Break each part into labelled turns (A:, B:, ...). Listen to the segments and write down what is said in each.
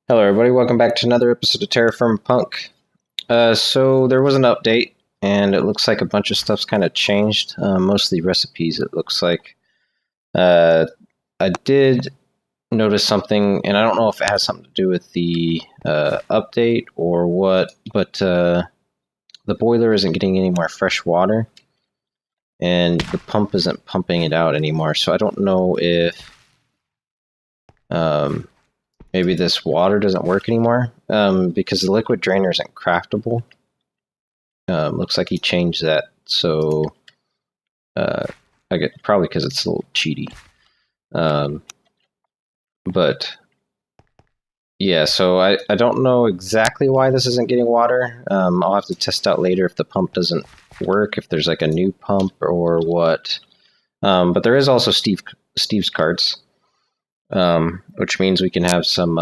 A: Hello everybody, welcome back to another episode of TerraFirmaPunk. So there was an update, and it looks like a bunch of stuff's kind of changed. Mostly recipes, it looks like. I did notice something, and I don't know if it has something to do with the update or what, but the boiler isn't getting any more fresh water, and the pump isn't pumping it out anymore, so I don't know if maybe this water doesn't work anymore because the liquid drainer isn't craftable. Looks like he changed that, so I get probably because it's a little cheaty. But yeah, so I don't know exactly why this isn't getting water. I'll have to test out later if the pump doesn't work, if there's like a new pump or what. But there is also Steve's cards. Which means we can have some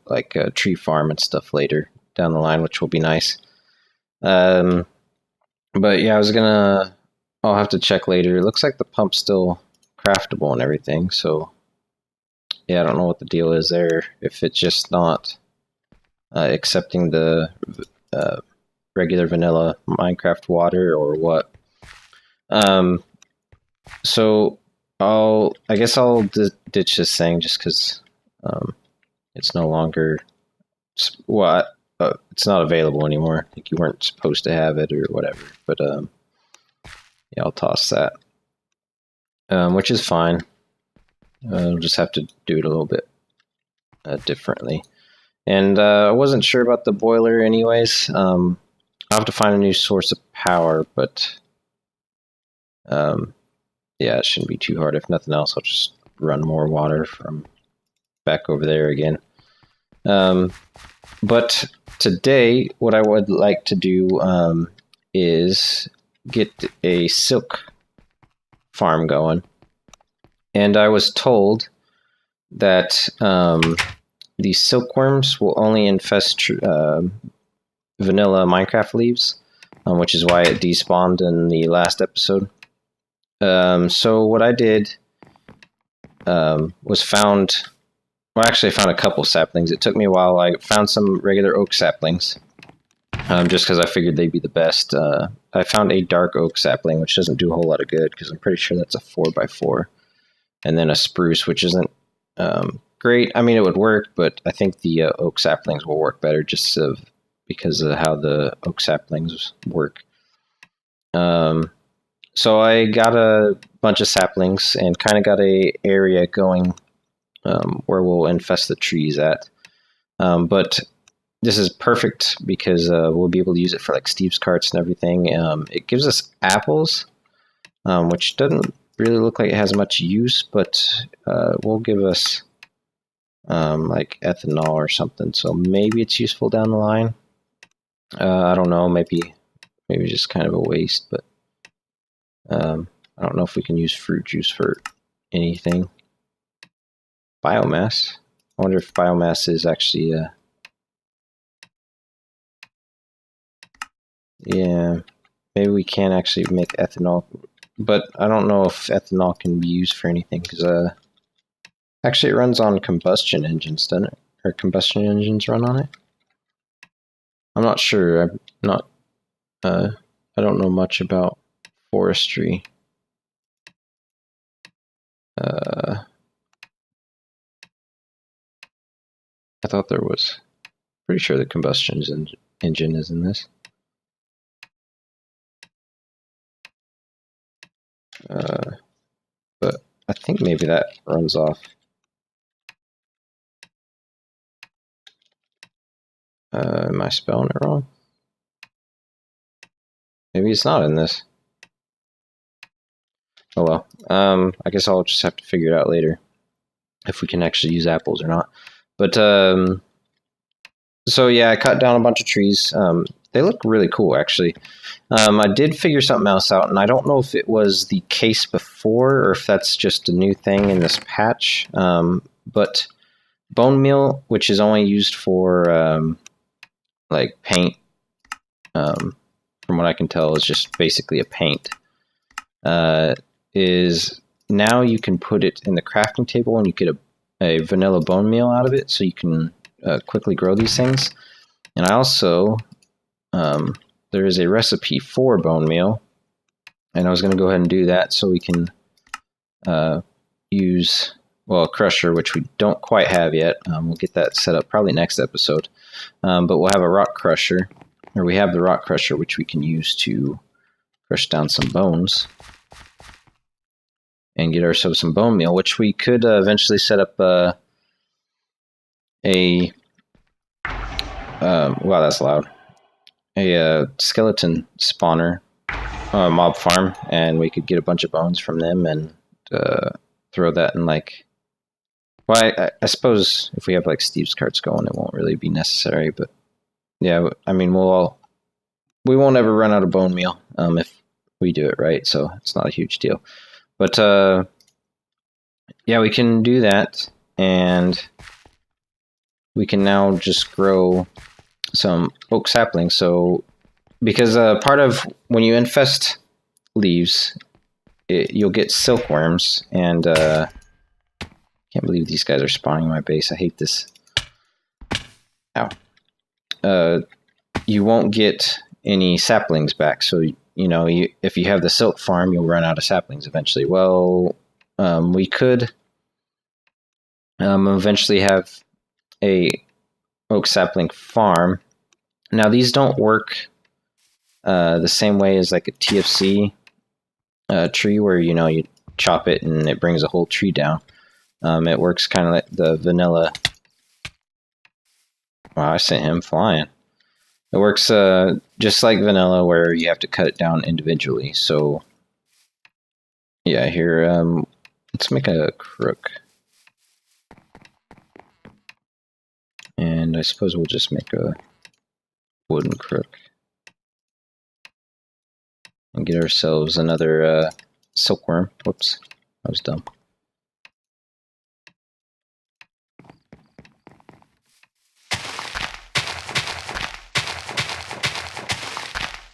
A: like a tree farm and stuff later down the line, which will be nice. But yeah, I'll have to check later. It looks like the pump's still craftable and everything, so yeah, I don't know what the deal is there, if it's just not accepting the regular vanilla Minecraft water or what. So I guess I'll ditch this thing just because it's no longer, well, it's not available anymore. I think you weren't supposed to have it or whatever, but yeah, I'll toss that, which is fine. I'll just have to do it a little bit differently. And I wasn't sure about the boiler anyways. I'll have to find a new source of power, but yeah, it shouldn't be too hard. If nothing else, I'll just run more water from back over there again. But today, what I would like to do is get a silk farm going. And I was told that these silkworms will only infest vanilla Minecraft leaves, which is why it despawned in the last episode. So what I did was I found a couple saplings. It took me a while. I found some regular oak saplings, just because I figured they'd be the best. I found a dark oak sapling, which doesn't do a whole lot of good, because I'm pretty sure that's a 4x4. And then a spruce, which isn't great. I mean, it would work, but I think the oak saplings will work better, just because of how the oak saplings work. So I got a bunch of saplings and kind of got a area going where we'll infest the trees at. But this is perfect because we'll be able to use it for like Steve's carts and everything. It gives us apples, which doesn't really look like it has much use, but will give us like ethanol or something. So maybe it's useful down the line. I don't know. Maybe just kind of a waste, but I don't know if we can use fruit juice for anything. Biomass. I wonder if biomass is actually yeah, maybe we can actually make ethanol, but I don't know if ethanol can be used for anything, because actually it runs on combustion engines, doesn't it? Or combustion engines run on it? I'm not sure. I don't know much about forestry. I thought there was. Pretty sure the combustion engine is in this. But I think maybe that runs off. Am I spelling it wrong? Maybe it's not in this. Oh well. I guess I'll just have to figure it out later, if we can actually use apples or not. But so yeah, I cut down a bunch of trees. They look really cool, actually. I did figure something else out, and I don't know if it was the case before or if that's just a new thing in this patch. But bone meal, which is only used for like paint, from what I can tell, is just basically a paint. Is now you can put it in the crafting table, and you get a vanilla bone meal out of it, so you can quickly grow these things. And I also, there is a recipe for bone meal, and I was going to go ahead and do that so we can use, well, a crusher, which we don't quite have yet. We'll get that set up probably next episode. But we'll have a rock crusher, or we have the rock crusher, which we can use to crush down some bones and get ourselves some bone meal, which we could eventually set up wow, that's loud. A skeleton spawner, mob farm, and we could get a bunch of bones from them and throw that in, like, well, I suppose if we have like Steve's carts going, it won't really be necessary, but yeah, I mean, we won't ever run out of bone meal if we do it right, so it's not a huge deal. But yeah, we can do that, and we can now just grow some oak saplings. So, because part of when you infest leaves, you'll get silkworms, and can't believe these guys are spawning in my base. I hate this. Ow. You won't get any saplings back. So, you know, if you have the silk farm, you'll run out of saplings eventually. Well, we could eventually have a oak sapling farm. Now, these don't work the same way as like a TFC tree, where, you know, you chop it and it brings a whole tree down. It works kind of like the vanilla. Wow, I sent him flying. It works just like vanilla, where you have to cut it down individually. So, yeah, here, let's make a crook. And I suppose we'll just make a wooden crook. And get ourselves another silkworm. Whoops, that was dumb.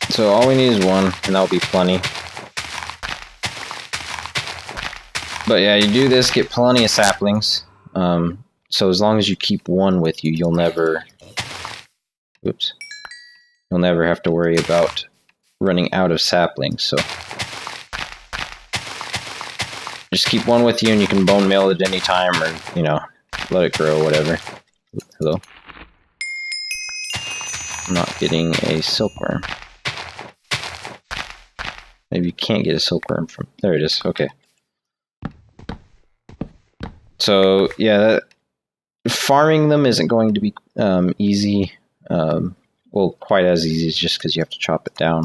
A: So all we need is one, and that'll be plenty. But yeah, you do this, get plenty of saplings. So as long as you keep one with you, you'll never have to worry about running out of saplings. So just keep one with you, and you can bone meal it any time, or, you know, let it grow, whatever. Hello? I'm not getting a silkworm. Maybe you can't get a silkworm from... There it is. Okay. So, yeah, farming them isn't going to be easy. Well, quite as easy, as just because you have to chop it down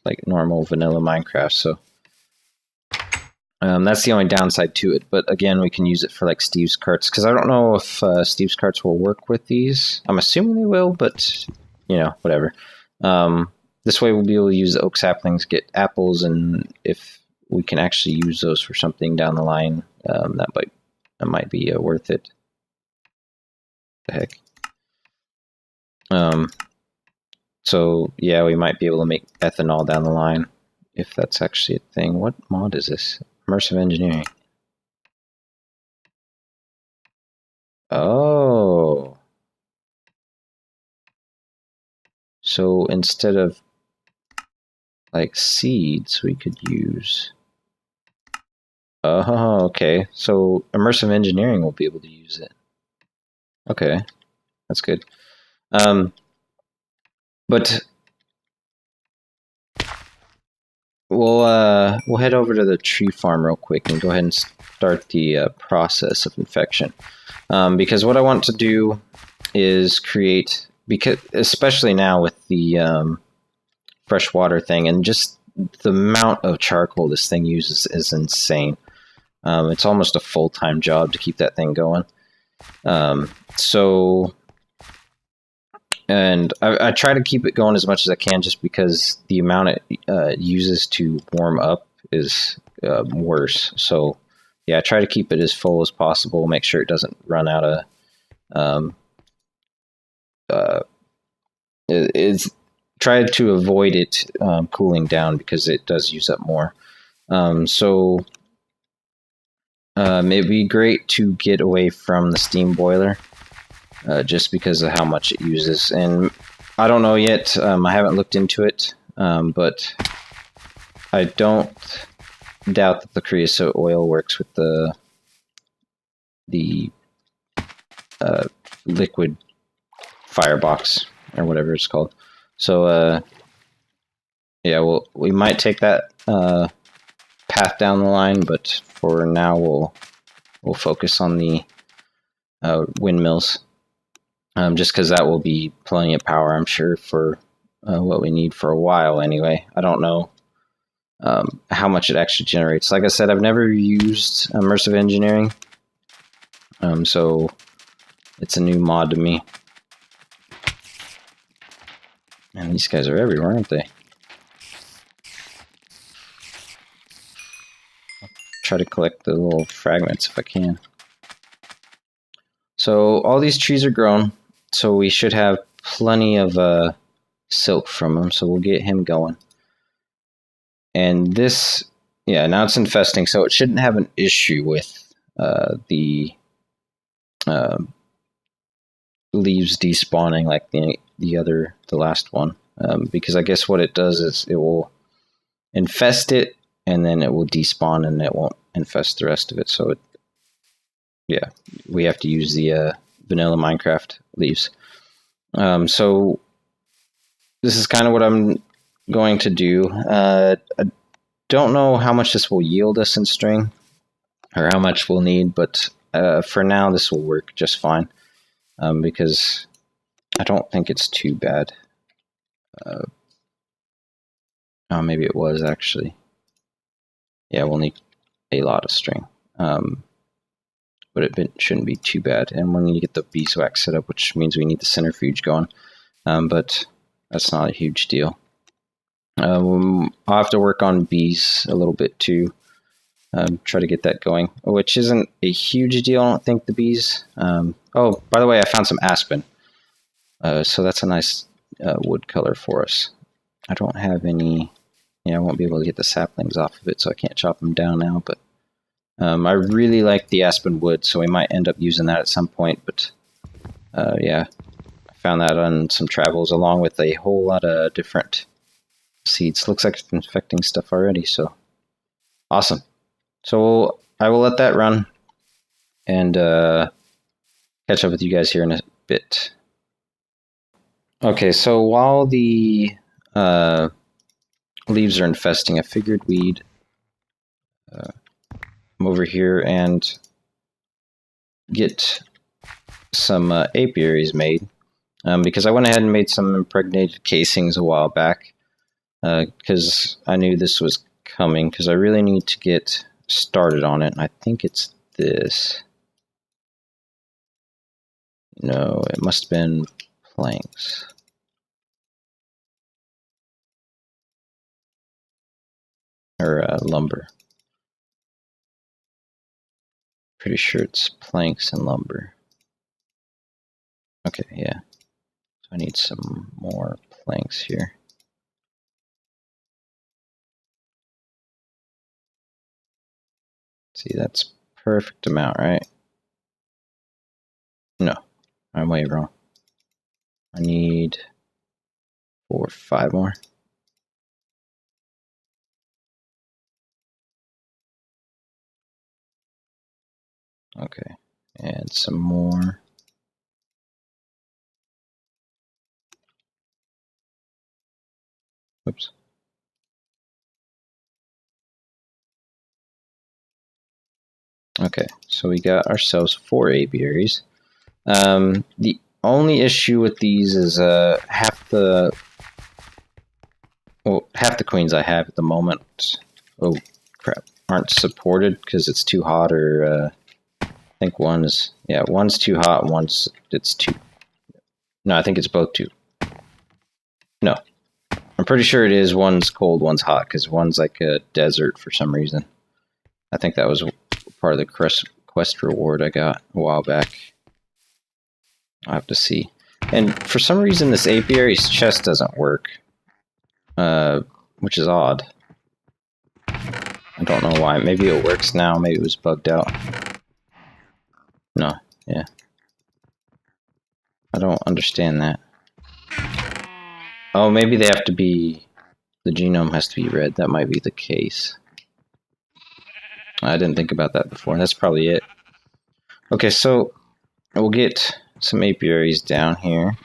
A: like normal vanilla Minecraft. So that's the only downside to it. But again, we can use it for like Steve's carts, because I don't know if Steve's carts will work with these. I'm assuming they will, but, you know, whatever. This way we'll be able to use the oak saplings, get apples, and if we can actually use those for something down the line, that might be worth it. The heck. So yeah, we might be able to make ethanol down the line, if that's actually a thing. What mod is this? Immersive engineering. Oh. So instead of like seeds, we could use... Oh, okay. So immersive engineering will be able to use it. Okay, that's good. But we'll head over to the tree farm real quick and go ahead and start the process of infection. Because what I want to do is create, because especially now with the fresh water thing, and just the amount of charcoal this thing uses is insane. It's almost a full-time job to keep that thing going. And I try to keep it going as much as I can, just because the amount it uses to warm up is worse. So yeah, I try to keep it as full as possible, make sure it doesn't run out of... it's tried to avoid it cooling down, because it does use up more. So It'd be great to get away from the steam boiler, just because of how much it uses. And I don't know yet. I haven't looked into it, but I don't doubt that the creosote oil works with the liquid firebox or whatever it's called. So yeah, we might take that path down the line, but for now we'll focus on the windmills, just because that will be plenty of power, I'm sure, for what we need for a while anyway. I don't know how much it actually generates. Like I said, I've never used immersive engineering, so it's a new mod to me. And these guys are everywhere, aren't they? I'll try to collect the little fragments if I can. So all these trees are grown, so we should have plenty of silk from them, so we'll get him going. And this, yeah, now it's infesting, so it shouldn't have an issue with the leaves despawning like the last one, because I guess what it does is it will infest it, and then it will despawn, and it won't infest the rest of it. So yeah, we have to use the vanilla Minecraft leaves. So this is kind of what I'm going to do. I don't know how much this will yield us in string, or how much we'll need, but for now this will work just fine, because I don't think it's too bad. Oh, maybe it was actually. Yeah, we'll need a lot of string, but it shouldn't be too bad. And we'll need to get the beeswax set up, which means we need the centrifuge going, but that's not a huge deal. I'll have to work on bees a little bit too, try to get that going, which isn't a huge deal, I don't think, the bees. Oh, by the way, I found some aspen, so that's a nice wood color for us. I don't have any, I won't be able to get the saplings off of it, so I can't chop them down now, but I really like the aspen wood, so we might end up using that at some point, but yeah, I found that on some travels along with a whole lot of different seeds. Looks like it's infecting stuff already, so awesome. So I will let that run and catch up with you guys here in a bit. Okay, so while the leaves are infesting, I figured we'd come over here and get some apiaries made, because I went ahead and made some impregnated casings a while back, because I knew this was coming, because I really need to get started on it, and I think it's this. No, it must have been planks. Or lumber. Pretty sure it's planks and lumber. Okay, yeah. So I need some more planks here. See, that's perfect amount, right? No, I'm way wrong. I need 4 or 5 more. Okay, and some more. Oops. Okay, so we got ourselves 4 apiaries. The only issue with these is half the queens I have at the moment, oh crap, aren't supported because it's too hot, or I think one's too hot, it's too. No, I think it's both too. No, I'm pretty sure it is. One's cold, one's hot, because one's like a desert for some reason. I think that was part of the quest reward I got a while back. I'll have to see. And for some reason, this apiary's chest doesn't work, which is odd. I don't know why. Maybe it works now. Maybe it was bugged out. No, yeah. I don't understand that. Oh, maybe they have to be... The genome has to be read. That might be the case. I didn't think about that before. That's probably it. Okay, so we'll get some apiaries down here.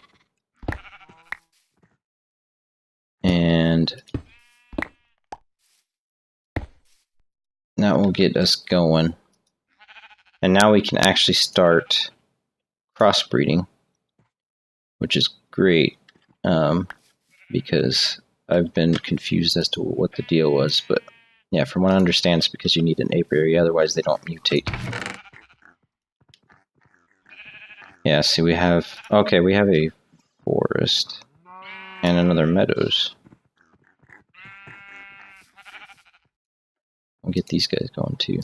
A: And that will get us going. And now we can actually start crossbreeding, which is great, because I've been confused as to what the deal was. But yeah, from what I understand, it's because you need an apiary, otherwise they don't mutate. Yeah, see, we have... Okay, we have a forest and another meadows. We'll get these guys going too.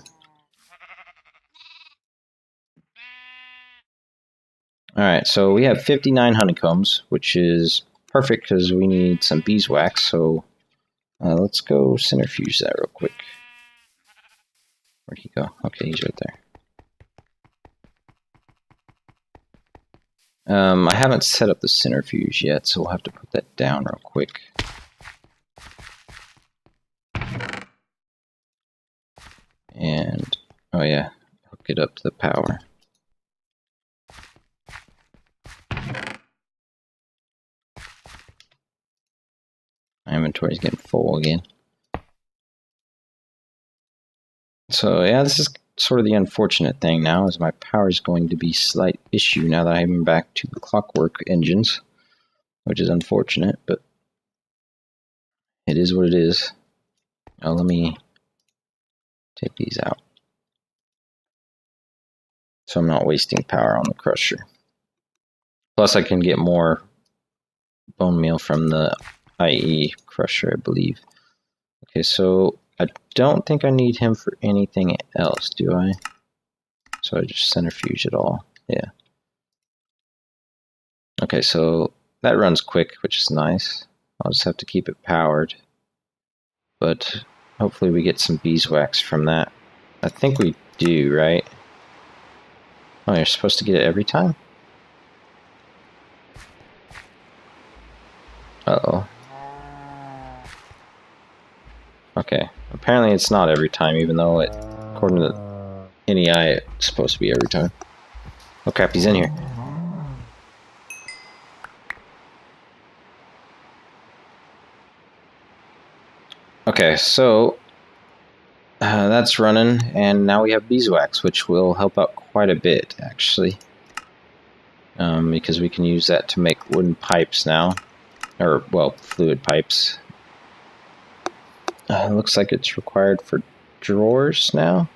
A: Alright, so we have 59 honeycombs, which is perfect because we need some beeswax, so let's go centrifuge that real quick. Where'd he go? Okay, he's right there. I haven't set up the centrifuge yet, so we'll have to put that down real quick. And, oh yeah, hook it up to the power. My inventory's getting full again. So yeah, this is sort of the unfortunate thing now, is my power is going to be a slight issue now that I'm back to the clockwork engines, which is unfortunate, but it is what it is. Now let me take these out, so I'm not wasting power on the crusher. Plus I can get more bone meal from the IE crusher, I believe. Okay, so I don't think I need him for anything else, do I? So I just centrifuge it all. Yeah. Okay, so that runs quick, which is nice. I'll just have to keep it powered. But hopefully we get some beeswax from that. I think we do, right? Oh, you're supposed to get it every time? Uh-oh. Okay. Apparently it's not every time, even though it, according to the NEI, it's supposed to be every time. Oh crap, he's in here. Okay, so that's running, and now we have beeswax, which will help out quite a bit, actually. Because we can use that to make wooden pipes now. Or, well, fluid pipes. Looks like it's required for drawers now.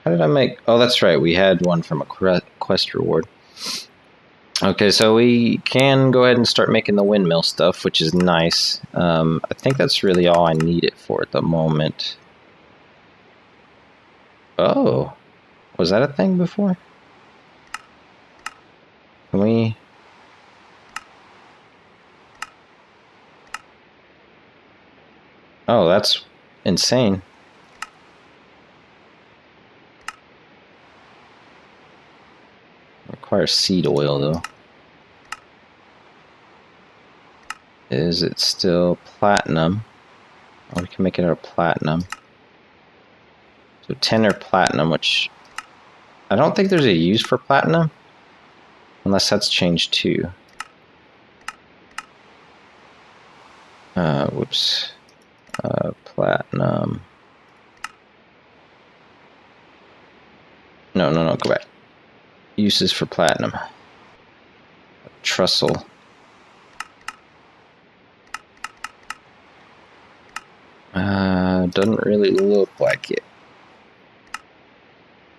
A: How did I make... Oh, that's right, we had one from a quest reward. Okay, so we can go ahead and start making the windmill stuff, which is nice. I think that's really all I need it for at the moment. Oh, was that a thing before? Can we... Oh, that's insane. Requires seed oil, though. Is it still platinum? Oh, we can make it out of platinum. So 10 are platinum, which... I don't think there's a use for platinum. Unless that's changed too. Whoops. Platinum. No, go back. Uses for platinum. Trestle. Doesn't really look like it.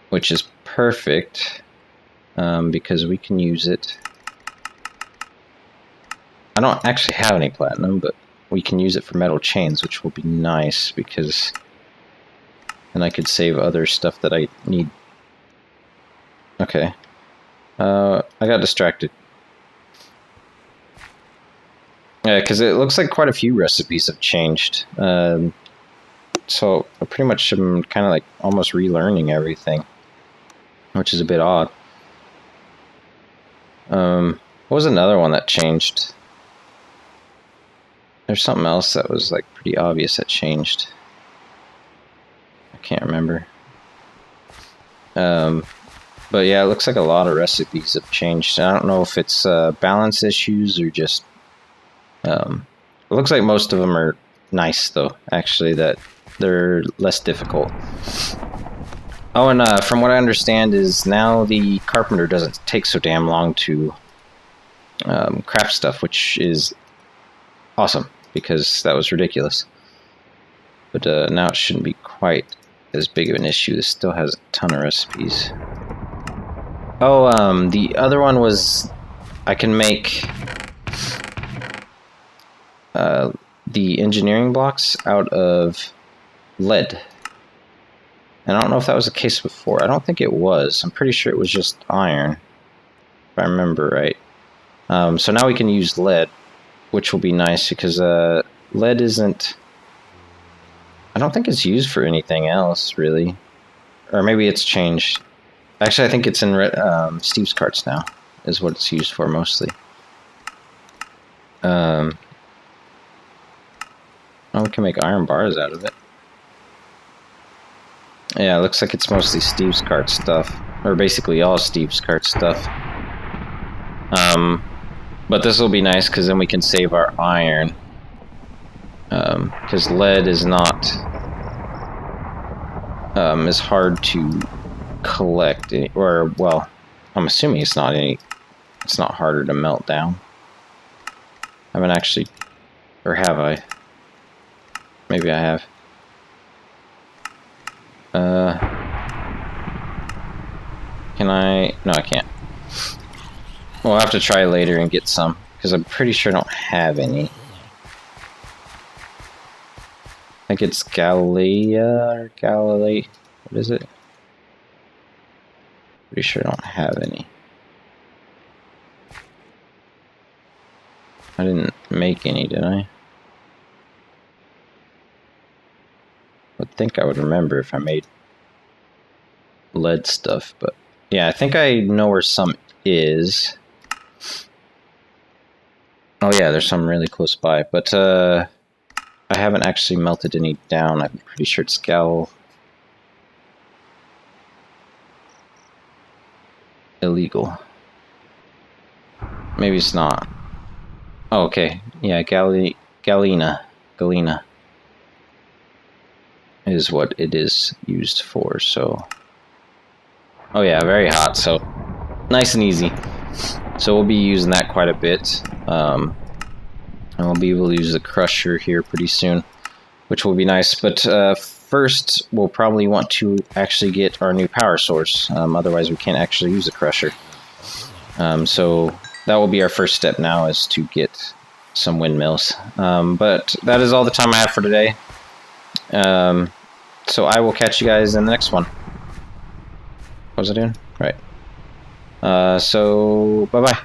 A: Which is perfect, because we can use it. I don't actually have any platinum, but we can use it for metal chains, which will be nice, because then I could save other stuff that I need. Okay. I got distracted. Yeah, because it looks like quite a few recipes have changed. So I pretty much am kind of like almost relearning everything, which is a bit odd. What was another one that changed? There's something else that was like pretty obvious that changed. I can't remember. But yeah, it looks like a lot of recipes have changed. I don't know if it's balance issues or just... it looks like most of them are nice, though, actually, that they're less difficult. Oh, and from what I understand is now the carpenter doesn't take so damn long to craft stuff, which is awesome, because that was ridiculous. But now it shouldn't be quite as big of an issue. This still has a ton of recipes. Oh, the other one was I can make the engineering blocks out of lead. And I don't know if that was the case before. I don't think it was. I'm pretty sure it was just iron, if I remember right. So now we can use lead, which will be nice because lead isn't... I don't think it's used for anything else, really. Or maybe it's changed. Actually, I think it's in Steve's carts now, is what it's used for mostly. Oh, we can make iron bars out of it. Yeah, it looks like it's mostly Steve's cart stuff. Or basically all Steve's cart stuff. But this will be nice because then we can save our iron. Because lead is not... is hard to collect. Or, well, I'm assuming it's not harder to melt down. I haven't actually... Or have I? Maybe I have. Can I... No, I can't. We'll have to try later and get some, because I'm pretty sure I don't have any. I think it's Galilea or Galilee. What is it? Pretty sure I don't have any. I didn't make any, did I? I would think I would remember if I made lead stuff, but yeah, I think I know where some is. Oh yeah, there's some really close by, but I haven't actually melted any down. I'm pretty sure it's illegal. Maybe it's not. Oh, okay. Yeah, Galena is what it is used for, so... Oh yeah, very hot, so nice and easy. So we'll be using that quite a bit. And we'll be able to use the crusher here pretty soon, which will be nice. But first, we'll probably want to actually get our new power source. Otherwise, we can't actually use the crusher. So that will be our first step now, is to get some windmills. But that is all the time I have for today. So I will catch you guys in the next one. What was I doing? Right. So, bye-bye.